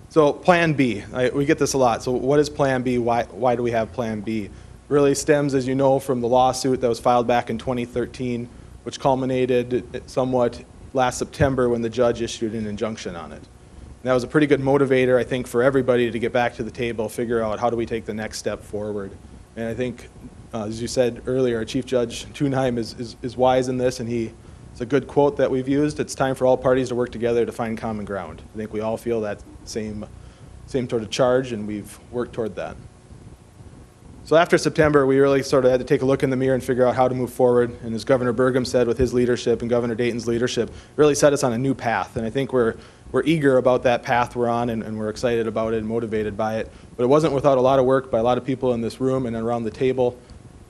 So Plan B, we get this a lot. So what is Plan B? Why do we have Plan B? Really stems, as you know, from the lawsuit that was filed back in 2013, which culminated somewhat last September when the judge issued an injunction on it. And that was a pretty good motivator, I think, for everybody to get back to the table, figure out how do we take the next step forward. And I think, as you said earlier, Chief Judge Thunheim is wise in this, and it's a good quote that we've used. It's time for all parties to work together to find common ground. I think we all feel that same sort of charge, and we've worked toward that. So after September, we really sort of had to take a look in the mirror and figure out how to move forward. And as Governor Burgum said, with his leadership and Governor Dayton's leadership, really set us on a new path. And I think we're eager about that path we're on, and we're excited about it and motivated by it. But it wasn't without a lot of work by a lot of people in this room and around the table.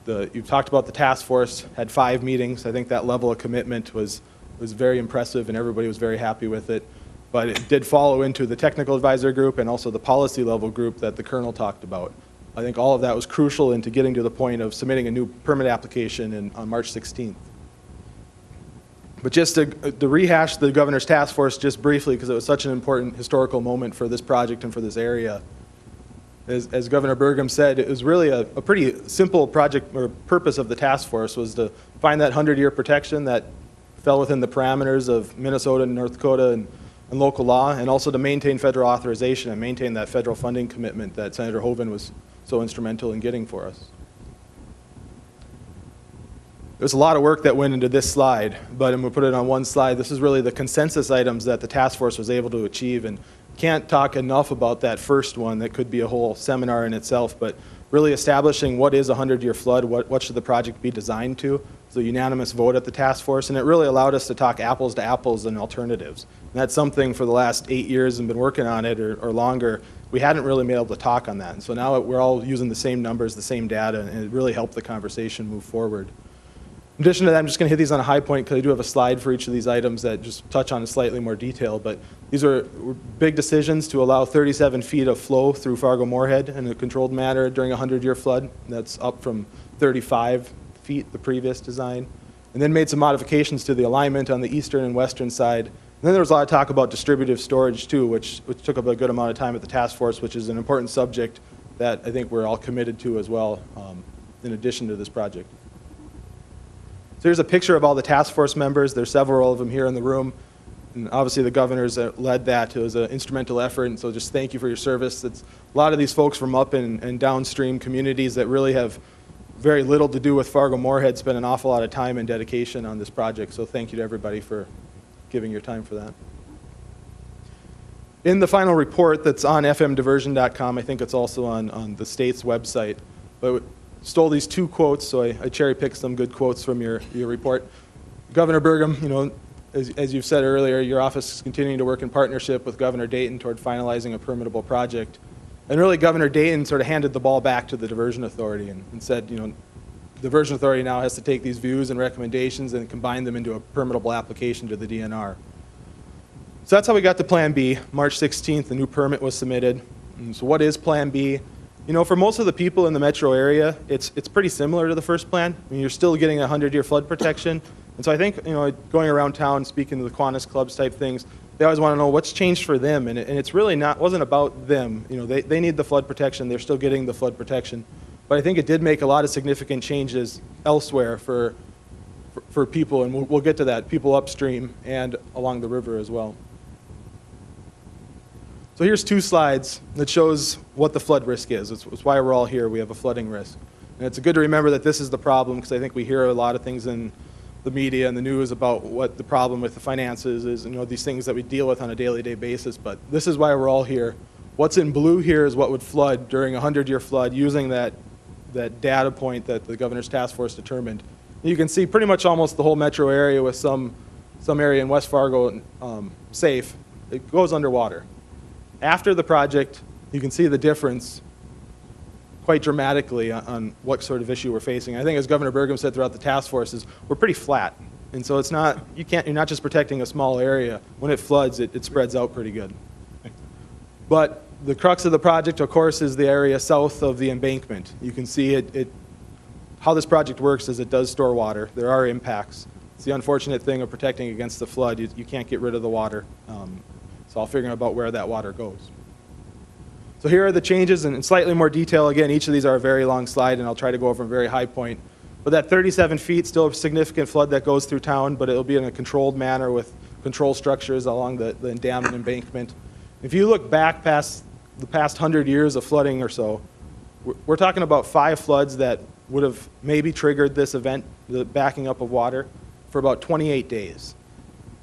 You've talked about the task force, had 5 meetings. I think that level of commitment was very impressive, and everybody was very happy with it. But it did follow into the technical advisor group and also the policy level group that the Colonel talked about. I think all of that was crucial into getting to the point of submitting a new permit application on March 16th. But just to rehash the governor's task force just briefly, because it was such an important historical moment for this project and for this area. As Governor Burgum said, it was really a pretty simple project, or purpose of the task force was to find that 100-year protection that fell within the parameters of Minnesota and North Dakota and local law, and also to maintain federal authorization and maintain that federal funding commitment that Senator Hoeven was so instrumental in getting for us. There's a lot of work that went into this slide, but I'm going to put it on one slide. This is really the consensus items that the task force was able to achieve, and can't talk enough about that first one. That could be a whole seminar in itself, but really establishing what is a 100-year flood, what should the project be designed to. So unanimous vote at the task force, and it really allowed us to talk apples to apples and alternatives. And that's something for the last 8 years and been working on it or longer. We hadn't really been able to talk on that. And so now we're all using the same numbers, the same data, and it really helped the conversation move forward. In addition to that, I'm just going to hit these on a high point because I do have a slide for each of these items that just touch on in slightly more detail. But these were big decisions to allow 37 feet of flow through Fargo-Moorhead in a controlled manner during a 100-year flood. That's up from 35 feet, the previous design. And then made some modifications to the alignment on the eastern and western side. And then there was a lot of talk about distributive storage too, which took up a good amount of time at the task force, which is an important subject that I think we're all committed to as well, in addition to this project. So here's a picture of all the task force members. There's several of them here in the room. And obviously the governors led that. It was an instrumental effort, and so just thank you for your service. It's a lot of these folks from up and downstream communities that really have very little to do with Fargo-Moorhead spent an awful lot of time and dedication on this project, so thank you to everybody for giving your time for that. In the final report that's on fmdiversion.com, I think it's also on the state's website, but stole these 2 quotes, so I cherry-picked some good quotes from your report. Governor Burgum, you know, as you've said earlier, your office is continuing to work in partnership with Governor Dayton toward finalizing a permittable project. And really, Governor Dayton sort of handed the ball back to the Diversion Authority and said, you know, the Diversion Authority now has to take these views and recommendations and combine them into a permittable application to the DNR. So that's how we got to Plan B. March 16th, the new permit was submitted. And so what is Plan B? You know, for most of the people in the metro area, it's pretty similar to the first plan. I mean, you're still getting a 100-year flood protection. And so I think, you know, going around town, speaking to the Kiwanis clubs type things, they always want to know what's changed for them. And it's really wasn't about them. You know, they need the flood protection. They're still getting the flood protection. But I think it did make a lot of significant changes elsewhere for people, and we'll get to that, people upstream and along the river as well. So here's 2 slides that shows what the flood risk is. It's why we're all here. We have a flooding risk. And it's good to remember that this is the problem, because I think we hear a lot of things in the media and the news about what the problem with the finances is, and, you know, these things that we deal with on a daily basis. But this is why we're all here. What's in blue here is what would flood during a 100-year flood using that data point that the governor's task force determined. You can see pretty much almost the whole metro area, with some area in West Fargo safe. It goes underwater. After the project, you can see the difference quite dramatically on what sort of issue we're facing. I think, as Governor Burgum said throughout the task forces, we're pretty flat. And so it's not, you're not just protecting a small area. When it floods, it spreads out pretty good. But the crux of the project, of course, is the area south of the embankment. You can see how this project works is it does store water. There are impacts. It's the unfortunate thing of protecting against the flood. You can't get rid of the water. It's all figuring about where that water goes. So here are the changes in slightly more detail. Again, each of these are a very long slide, and I'll try to go over a very high point. But that 37 feet, still a significant flood that goes through town, but it'll be in a controlled manner with control structures along the dam and embankment. If you look back past the past 100 years of flooding or so, we're talking about 5 floods that would have maybe triggered this event, the backing up of water, for about 28 days.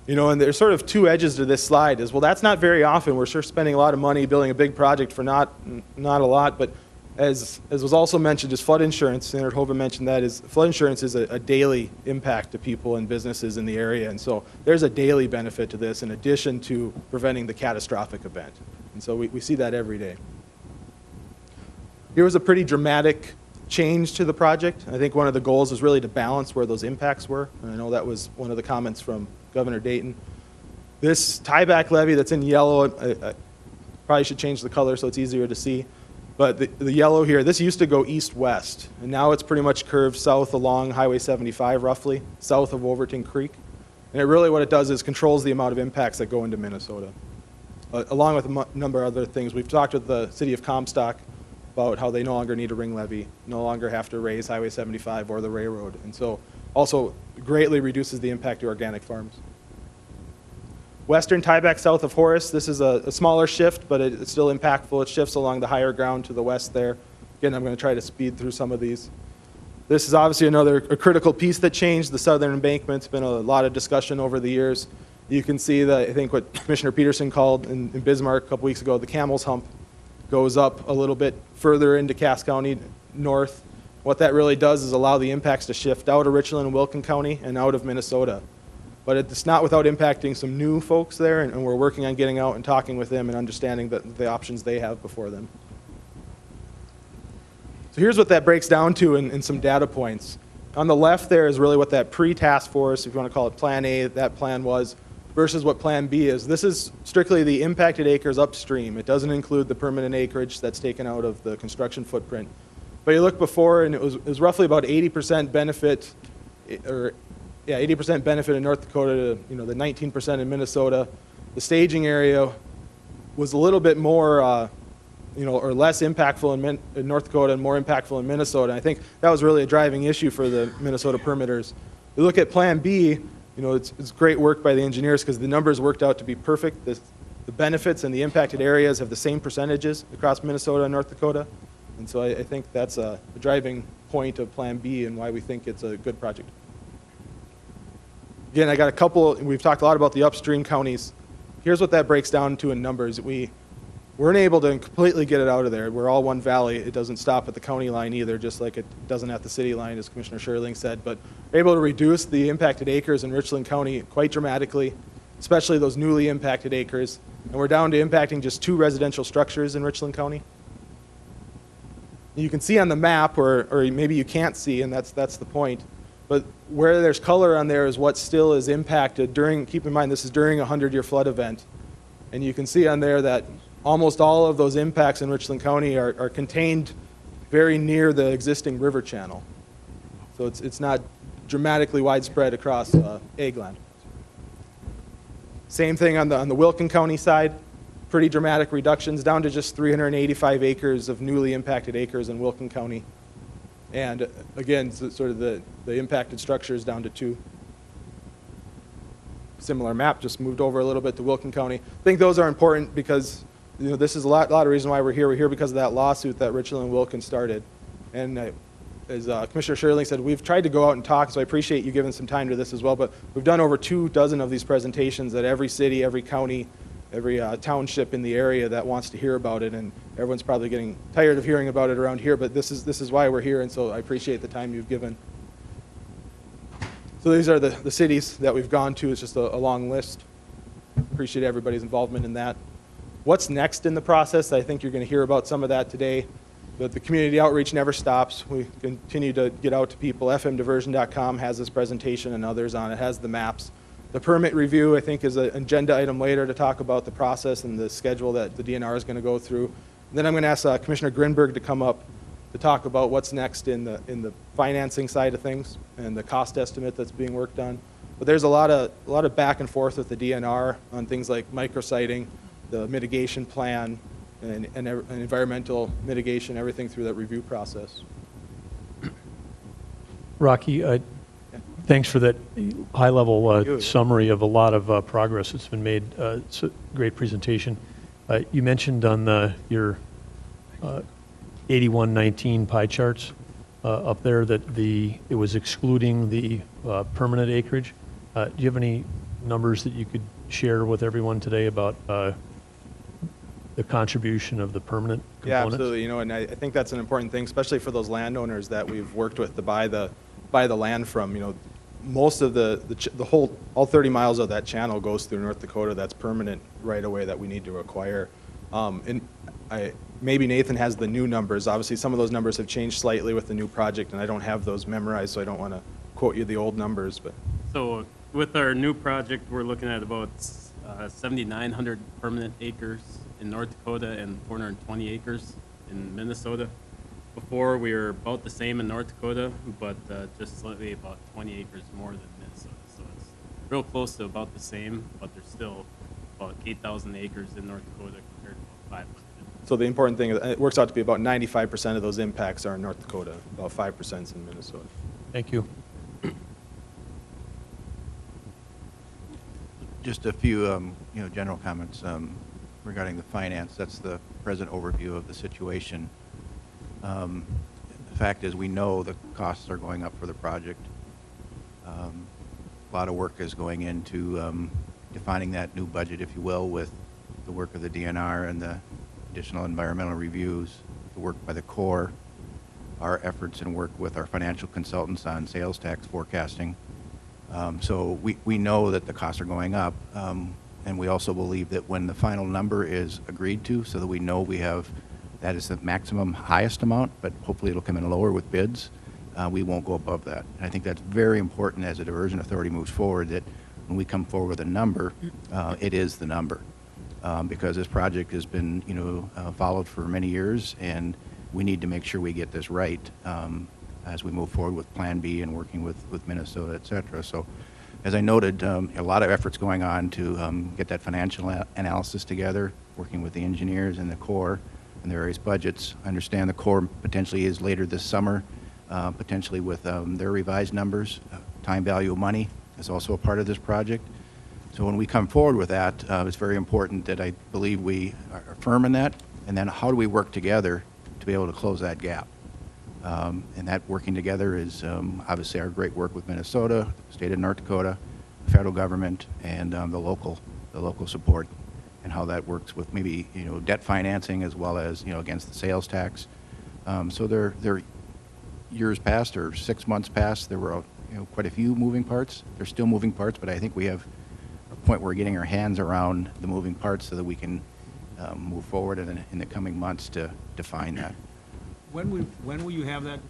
You know, and there's sort of 2 edges to this slide is, well, that's not very often. We're sure spending a lot of money building a big project for not a lot, but as was also mentioned, is flood insurance. Senator Hoven mentioned that, is flood insurance is a daily impact to people and businesses in the area, and so there's a daily benefit to this in addition to preventing the catastrophic event. And so we see that every day. Here was a pretty dramatic change to the project. I think one of the goals was really to balance where those impacts were, and I know that was one of the comments from Governor Dayton. This tieback levee that's in yellow, I probably should change the color so it's easier to see, but the yellow here, this used to go east-west, and now it's pretty much curved south along Highway 75 roughly, south of Overton Creek. And it really, what it does is controls the amount of impacts that go into Minnesota, along with a number of other things. We've talked with the city of Comstock about how they no longer need a ring levee, no longer have to raise Highway 75 or the railroad, and so also greatly reduces the impact to organic farms. Western tieback south of Horace, this is a smaller shift, but it's still impactful. It shifts along the higher ground to the west there. Again, I'm going to try to speed through some of these. This is obviously another critical piece that changed. The southern embankment's been a lot of discussion over the years. You can see that, I think what Commissioner Peterson called in Bismarck a couple weeks ago, the Camel's Hump goes up a little bit further into Cass County north. What that really does is allow the impacts to shift out of Richland and Wilkin County and out of Minnesota. But it's not without impacting some new folks there, and we're working on getting out and talking with them and understanding the options they have before them. So here's what that breaks down to in some data points. On the left there is really what that pre-task force, if you want to call it Plan A, that plan was, versus what Plan B is. This is strictly the impacted acres upstream. It doesn't include the permanent acreage that's taken out of the construction footprint. But you look before, and it was roughly about 80% benefit, or 80% benefit in North Dakota to, the 19% in Minnesota. The staging area was a little bit more, or less impactful in North Dakota and more impactful in Minnesota. And I think that was really a driving issue for the Minnesota permitters. You look at Plan B, it's great work by the engineers because the numbers worked out to be perfect. The benefits and the impacted areas have the same percentages across Minnesota and North Dakota. And so I think that's a driving point of Plan B and why we think it's a good project. Again, I got a couple, we've talked a lot about the upstream counties. Here's what that breaks down to in numbers. We weren't able to completely get it out of there. We're all one valley. It doesn't stop at the county line either, just like it doesn't at the city line, as Commissioner Sherling said. But we're able to reduce the impacted acres in Richland County quite dramatically, especially those newly impacted acres. And we're down to impacting just 2 residential structures in Richland County. You can see on the map, or maybe you can't see, and that's the point, but where there's color on there is what still is impacted during, keep in mind this is during a 100-year flood event. And you can see on there that almost all of those impacts in Richland County are contained very near the existing river channel. So it's not dramatically widespread across ag land. Same thing on the Wilkin County side. Pretty dramatic reductions down to just 385 acres of newly impacted acres in Wilkin County. And again, sort of the impacted structures down to 2. Similar map, just moved over a little bit to Wilkin County. I think those are important because this is a lot of reason why we're here. We're here because of that lawsuit that Richland and Wilkin started. And as Commissioner Sherling said, we've tried to go out and talk, so I appreciate you giving some time to this as well. But we've done over 24 of these presentations at every city, every county, every township in the area that wants to hear about it, and everyone's probably getting tired of hearing about it around here, but this is why we're here, and so I appreciate the time you've given. So these are the cities that we've gone to. It's just a long list. Appreciate everybody's involvement in that. What's next in the process? I think you're going to hear about some of that today, but the community outreach never stops. We continue to get out to people. fmdiversion.com has this presentation and others on it, has the maps. The permit review, I think, is an agenda item later to talk about the process and the schedule that the DNR is going to go through. And then I'm going to ask Commissioner Grinberg to come up talk about what's next in the financing side of things and the cost estimate that's being worked on. But there's a lot of back and forth with the DNR on things like micrositing, the mitigation plan, and environmental mitigation, everything through that review process. Rocky, thanks for that high-level summary of a lot of progress that's been made. It's a great presentation. You mentioned on your 8119 pie charts up there that it was excluding the permanent acreage. Do you have any numbers that you could share with everyone today about the contribution of the permanent components? Yeah, absolutely. You know, and I think that's an important thing, especially for those landowners that we've worked with to buy the land from. You know, most of all 30 miles of that channel goes through North Dakota. That's permanent right away that we need to acquire. Maybe Nathan has the new numbers. Obviously, some of those numbers have changed slightly with the new project, and I don't have those memorized, so I don't want to quote you the old numbers. But so with our new project, we're looking at about 7,900 permanent acres in North Dakota and 420 acres in Minnesota. Before, we were about the same in North Dakota, but just slightly about 20 acres more than Minnesota. So it's real close to about the same, but there's still about 8,000 acres in North Dakota compared to about 500. So the important thing is it works out to be about 95% of those impacts are in North Dakota, about 5% is in Minnesota. Thank you. Just a few, general comments regarding the finance. That's the present overview of the situation. The fact is, we know the costs are going up for the project. A lot of work is going into defining that new budget, if you will, with the work of the DNR and the additional environmental reviews, the work by the Corps, our efforts and work with our financial consultants on sales tax forecasting. So we know that the costs are going up, and we also believe that when the final number is agreed to, so that we know we have, that is the maximum highest amount, but hopefully it'll come in lower with bids, we won't go above that. And I think that's very important as the Diversion Authority moves forward, that when we come forward with a number, it is the number. Because this project has been, followed for many years, and we need to make sure we get this right as we move forward with Plan B and working with Minnesota, et cetera. So, as I noted, a lot of efforts going on to get that financial analysis together, working with the engineers and the Corps and the various budgets. I understand the Corps potentially is later this summer, potentially with their revised numbers. Time value of money is also a part of this project. So when we come forward with that, it's very important that I believe we are firm in that, and then how do we work together to be able to close that gap? And that working together is obviously our great work with Minnesota, the state of North Dakota, the federal government, and the local support, and how that works with maybe debt financing as well as against the sales tax. So there years past or 6 months past, there were quite a few moving parts. There's still moving parts, but I think we have point where we're getting our hands around the moving parts so that we can move forward in the coming months to define that. When will you have that,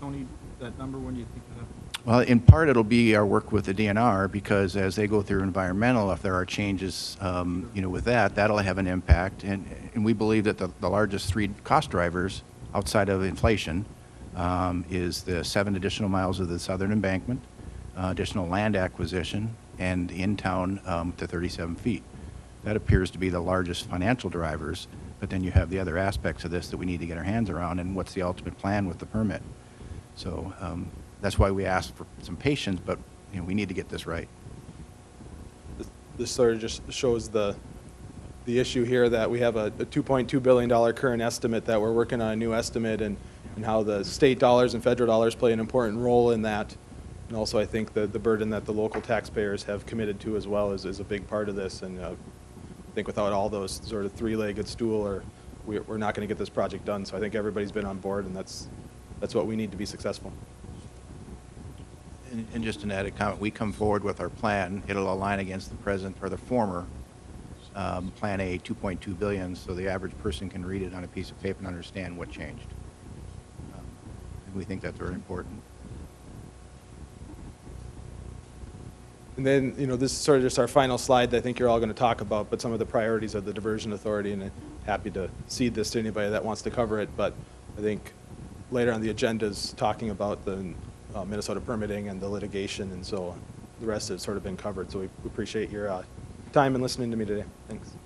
Tony, that number? When do you think you'll have? Well, in part it'll be our work with the DNR, because as they go through environmental, if there are changes with that'll have an impact. And we believe that the largest three cost drivers outside of inflation is the 7 additional miles of the southern embankment, additional land acquisition, and in-town to 37 feet. That appears to be the largest financial drivers, but then you have the other aspects of this that we need to get our hands around, and what's the ultimate plan with the permit. So that's why we asked for some patience, but we need to get this right. This sort of just shows the issue here, that we have a $2.2 billion current estimate, that we're working on a new estimate, and how the state dollars and federal dollars play an important role in that. And also, I think the burden that the local taxpayers have committed to as well is a big part of this. And I think without all those sort of three-legged stool, we're not going to get this project done. So I think everybody's been on board, and that's what we need to be successful. And just an added comment, we come forward with our plan. It'll align against the present or the former Plan A, 2.2 billion, so the average person can read it on a piece of paper and understand what changed. And we think that's very important. And then, this is sort of just our final slide that I think you're all going to talk about, but some of the priorities of the Diversion Authority, and I'm happy to cede this to anybody that wants to cover it. But I think later on the agendas talking about the Minnesota permitting and the litigation, and so the rest has sort of been covered. So we appreciate your time and listening to me today. Thanks.